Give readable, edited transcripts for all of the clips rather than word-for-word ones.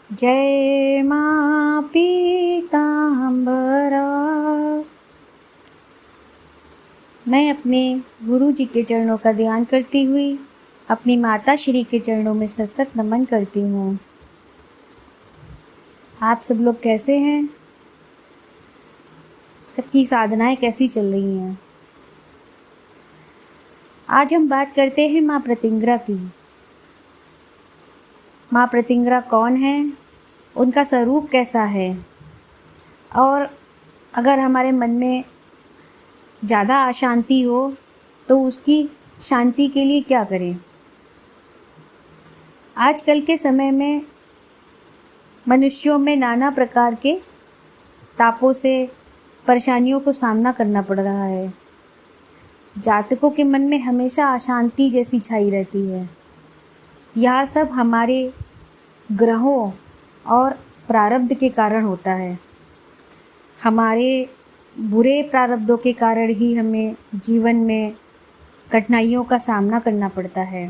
जय माँ पीताम्बरा। मैं अपने गुरु जी के चरणों का ध्यान करती हुई अपनी माता श्री के चरणों में सतसत नमन करती हूँ। आप सब लोग कैसे हैं? सबकी साधनाएं कैसी चल रही हैं? आज हम बात करते हैं माँ प्रतिंग्रा की। माँ प्रतिंग्रा कौन है, उनका स्वरूप कैसा है, और अगर हमारे मन में ज़्यादा अशांति हो तो उसकी शांति के लिए क्या करें। आजकल के समय में मनुष्यों में नाना प्रकार के तापों से परेशानियों को सामना करना पड़ रहा है। जातकों के मन में हमेशा अशांति जैसी छाई रहती है। यह सब हमारे ग्रहों और प्रारब्ध के कारण होता है। हमारे बुरे प्रारब्धों के कारण ही हमें जीवन में कठिनाइयों का सामना करना पड़ता है।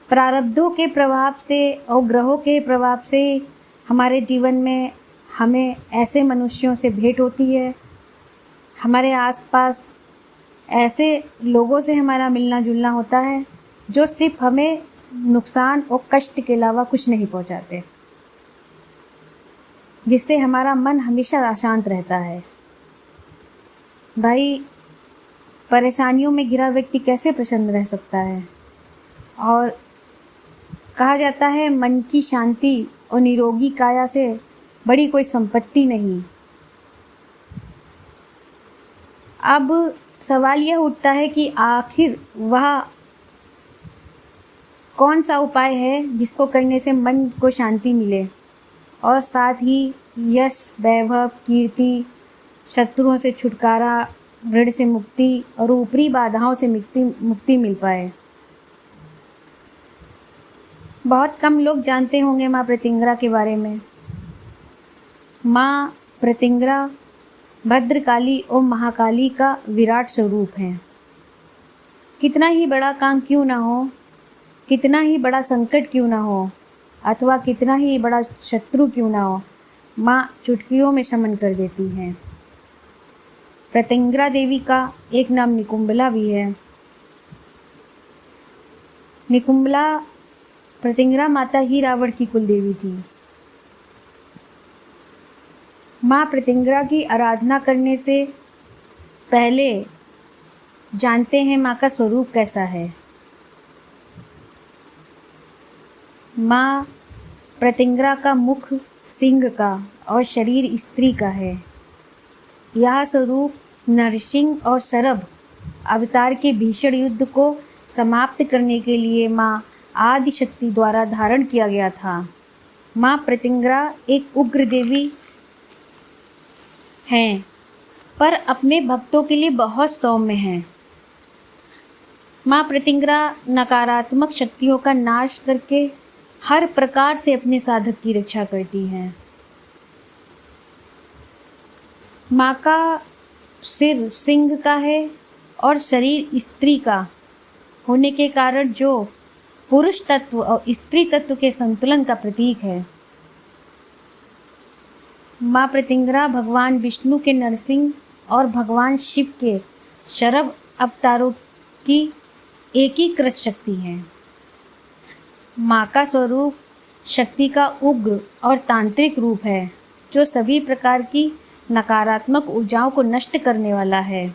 प्रारब्धों के प्रभाव से और ग्रहों के प्रभाव से हमारे जीवन में हमें ऐसे मनुष्यों से भेंट होती है, हमारे आसपास ऐसे लोगों से हमारा मिलना जुलना होता है जो सिर्फ हमें नुकसान और कष्ट के अलावा कुछ नहीं पहुंचाते, जिससे हमारा मन हमेशा अशांत रहता है। भाई, परेशानियों में घिरा व्यक्ति कैसे प्रसन्न रह सकता है? और कहा जाता है मन की शांति और निरोगी काया से बड़ी कोई संपत्ति नहीं। अब सवाल यह उठता है कि आखिर वह कौन सा उपाय है जिसको करने से मन को शांति मिले और साथ ही यश, वैभव, कीर्ति, शत्रुओं से छुटकारा, ऋण से मुक्ति और ऊपरी बाधाओं से मुक्ति मिल पाए। बहुत कम लोग जानते होंगे माँ प्रतिंग्रा के बारे में। माँ प्रतिंग्रा भद्रकाली और महाकाली का विराट स्वरूप है। कितना ही बड़ा काम क्यों ना हो, कितना ही बड़ा संकट क्यों ना हो, अथवा कितना ही बड़ा शत्रु क्यों ना हो, माँ चुटकियों में शमन कर देती हैं। प्रतिंग्रा देवी का एक नाम निकुंबला भी है। निकुंबला प्रतिंग्रा माता ही रावण की कुल देवी थी। माँ प्रतिंग्रा की आराधना करने से पहले जानते हैं माँ का स्वरूप कैसा है। माँ प्रतिंग्रा का मुख सिंह का और शरीर स्त्री का है। यह स्वरूप नरसिंह और शरभ अवतार के भीषण युद्ध को समाप्त करने के लिए माँ आदि शक्ति द्वारा धारण किया गया था। माँ प्रतिंग्रा एक उग्र देवी हैं, पर अपने भक्तों के लिए बहुत सौम्य हैं। माँ प्रतिंग्रा नकारात्मक शक्तियों का नाश करके हर प्रकार से अपने साधक की रक्षा करती हैं। माँ का सिर सिंह का है और शरीर स्त्री का होने के कारण जो पुरुष तत्व और स्त्री तत्व के संतुलन का प्रतीक है। माँ प्रतिंग्रा भगवान विष्णु के नरसिंह और भगवान शिव के शरभ अवतारों की एकीकृत शक्ति है। माँ का स्वरूप शक्ति का उग्र और तांत्रिक रूप है, जो सभी प्रकार की नकारात्मक ऊर्जाओं को नष्ट करने वाला है।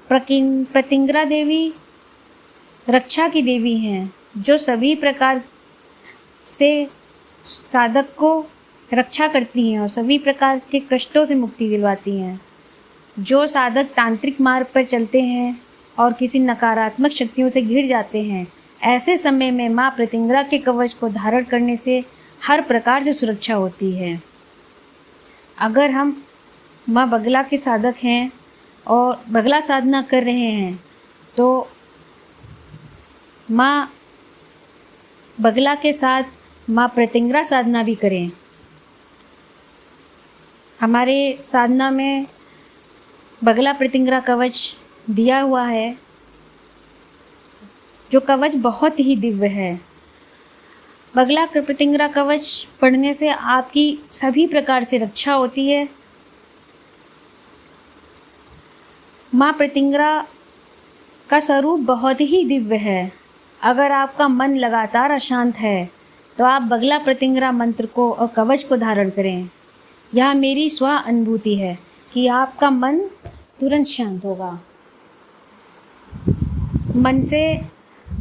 प्रतिंग्रा देवी रक्षा की देवी हैं, जो सभी प्रकार से साधक को रक्षा करती हैं और सभी प्रकार के कष्टों से मुक्ति दिलवाती हैं। जो साधक तांत्रिक मार्ग पर चलते हैं और किसी नकारात्मक शक्तियों से घिर जाते हैं, ऐसे समय में माँ प्रतिंग्रा के कवच को धारण करने से हर प्रकार से सुरक्षा होती है। अगर हम माँ बगला के साधक हैं और बगला साधना कर रहे हैं तो माँ बगला के साथ माँ प्रतिंग्रा साधना भी करें। हमारे साधना में बगला प्रतिंग्रा कवच दिया हुआ है, जो कवच बहुत ही दिव्य है। बगला कृपतिंगरा कवच पढ़ने से आपकी सभी प्रकार से रक्षा होती है। माँ प्रतिंगरा का स्वरूप बहुत ही दिव्य है। अगर आपका मन लगातार अशांत है तो आप बगला प्रतिंगरा मंत्र को और कवच को धारण करें। यह मेरी स्व अनुभूति है कि आपका मन तुरंत शांत होगा। मन से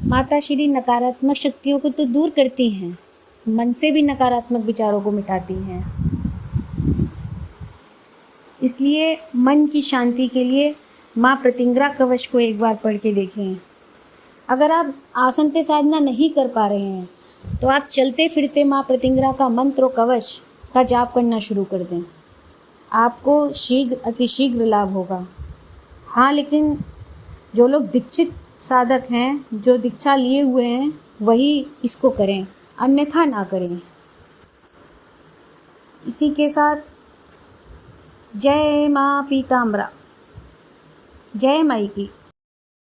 माता श्री नकारात्मक शक्तियों को तो दूर करती हैं, मन से भी नकारात्मक विचारों को मिटाती हैं। इसलिए मन की शांति के लिए माँ प्रतिंगरा कवच को एक बार पढ़ के देखें। अगर आप आसन पे साधना नहीं कर पा रहे हैं तो आप चलते फिरते माँ प्रतिंगरा का मंत्र और कवच का जाप करना शुरू कर दें। आपको अतिशीघ्र लाभ होगा। हाँ, लेकिन जो लोग दीक्षित साधक हैं, जो दीक्षा लिए हुए हैं, वही इसको करें, अन्यथा ना करें। इसी के साथ जय माँ पीताम्बरा, जय माई की।